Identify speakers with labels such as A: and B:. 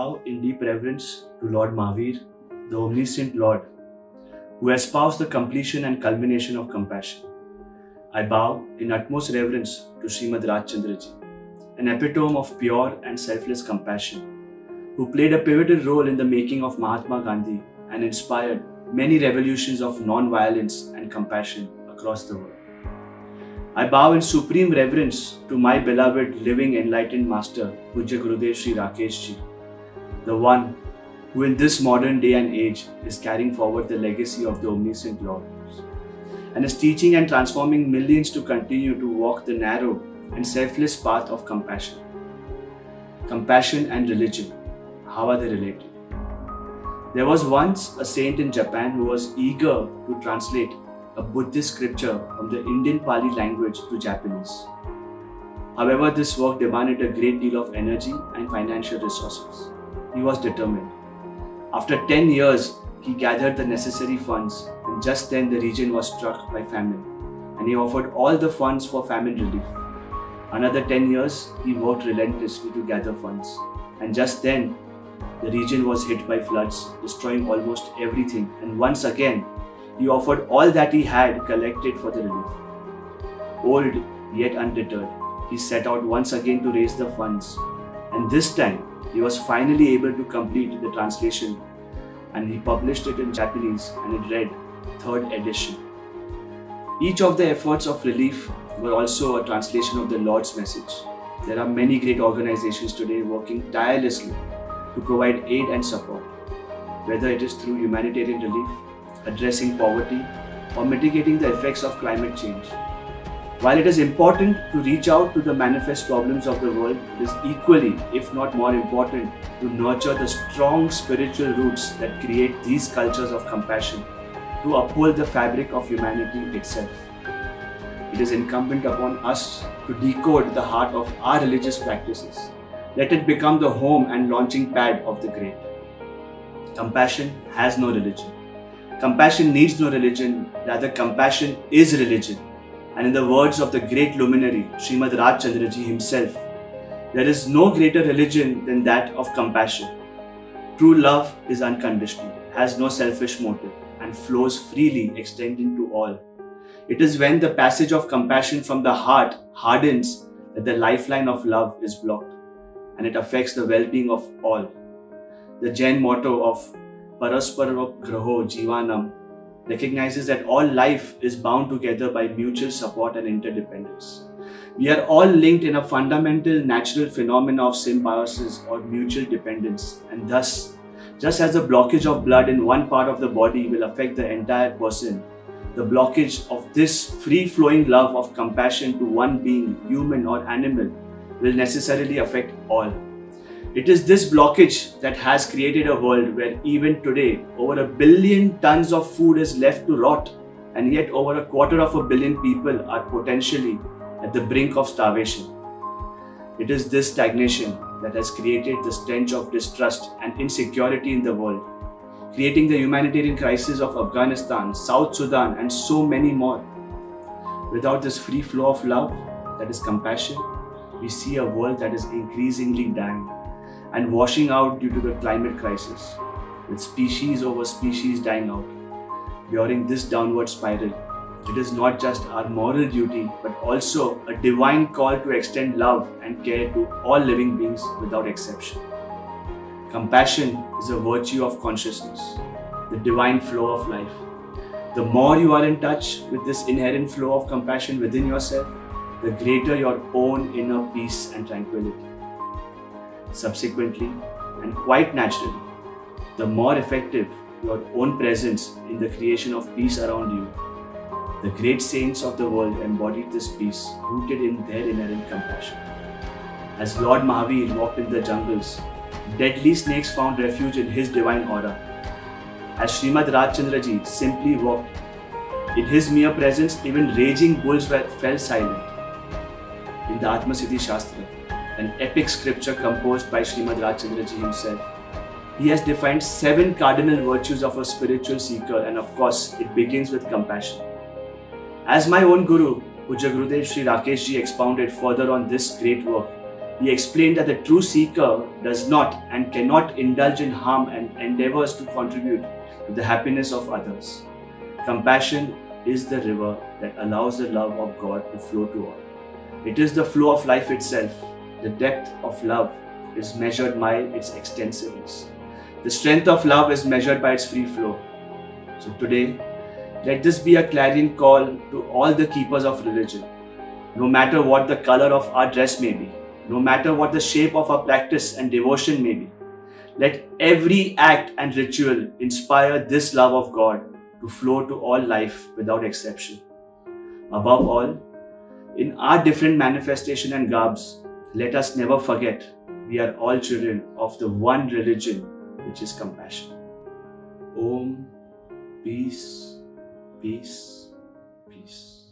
A: bow in deep reverence to Lord Mahavir, the omniscient Lord, who espoused the completion and culmination of compassion. I bow in utmost reverence to Srimad Rajchandraji, an epitome of pure and selfless compassion, who played a pivotal role in the making of Mahatma Gandhi and inspired many revolutions of non-violence and compassion across the world. I bow in supreme reverence to my beloved living enlightened master, Pujya Gurudev Sri Rakesh Ji, the one who in this modern day and age is carrying forward the legacy of the omniscient Lord and is teaching and transforming millions to continue to walk the narrow and selfless path of compassion. Compassion and religion, how are they related? There was once a saint in Japan who was eager to translate a Buddhist scripture from the Indian Pali language to Japanese. However, this work demanded a great deal of energy and financial resources. He was determined. After 10 years, he gathered the necessary funds, and just then the region was struck by famine, and he offered all the funds for famine relief. Another 10 years, he worked relentlessly to gather funds, and just then the region was hit by floods, destroying almost everything, and once again, he offered all that he had collected for the relief. Old yet undeterred, he set out once again to raise the funds, and this time he was finally able to complete the translation, and he published it in Japanese, and it read 3rd edition. Each of the efforts of relief were also a translation of the Lord's message. There are many great organizations today working tirelessly to provide aid and support, whether it is through humanitarian relief, addressing poverty, or mitigating the effects of climate change. While it is important to reach out to the manifest problems of the world, it is equally, if not more important, to nurture the strong spiritual roots that create these cultures of compassion to uphold the fabric of humanity itself. It is incumbent upon us to decode the heart of our religious practices. Let it become the home and launching pad of the great. Compassion has no religion. Compassion needs no religion, rather compassion is religion. And in the words of the great luminary, Srimad Rajchandraji himself, there is no greater religion than that of compassion. True love is unconditional, has no selfish motive, and flows freely, extending to all. It is when the passage of compassion from the heart hardens that the lifeline of love is blocked, and it affects the well-being of all. The Jain motto of Paraspara Graho Jivanam recognizes that all life is bound together by mutual support and interdependence. We are all linked in a fundamental natural phenomena of symbiosis or mutual dependence, and thus, just as the blockage of blood in one part of the body will affect the entire person, the blockage of this free-flowing love of compassion to one being, human or animal, will necessarily affect all. It is this blockage that has created a world where even today over 1 billion tons of food is left to rot, and yet over 250 million people are potentially at the brink of starvation. It is this stagnation that has created the stench of distrust and insecurity in the world, creating the humanitarian crisis of Afghanistan, South Sudan, and so many more. Without this free flow of love, that is compassion, we see a world that is increasingly dying and washing out due to the climate crisis, with species over species dying out. During this downward spiral, it is not just our moral duty, but also a divine call to extend love and care to all living beings without exception. Compassion is a virtue of consciousness, the divine flow of life. The more you are in touch with this inherent flow of compassion within yourself, the greater your own inner peace and tranquility. Subsequently, and quite naturally, the more effective your own presence in the creation of peace around you. The great saints of the world embodied this peace rooted in their inherent compassion. As Lord Mahavir walked in the jungles, deadly snakes found refuge in his divine aura. As Srimad Rajchandraji simply walked, in his mere presence, even raging bulls fell silent. In the Atmasiddhi Shastra, an epic scripture composed by Srimad Rajchandraji himself, he has defined 7 cardinal virtues of a spiritual seeker, and of course, it begins with compassion. As my own Guru, Pujya Gurudev Sri Rakesh Ji expounded further on this great work, he explained that the true seeker does not and cannot indulge in harm and endeavors to contribute to the happiness of others. Compassion is the river that allows the love of God to flow to all. It is the flow of life itself. The depth of love is measured by its extensiveness. The strength of love is measured by its free flow. So today, let this be a clarion call to all the keepers of religion. No matter what the color of our dress may be, no matter what the shape of our practice and devotion may be, let every act and ritual inspire this love of God to flow to all life without exception. Above all, in our different manifestation and garbs, let us never forget we are all children of the one religion, which is compassion. Om, peace, peace, peace.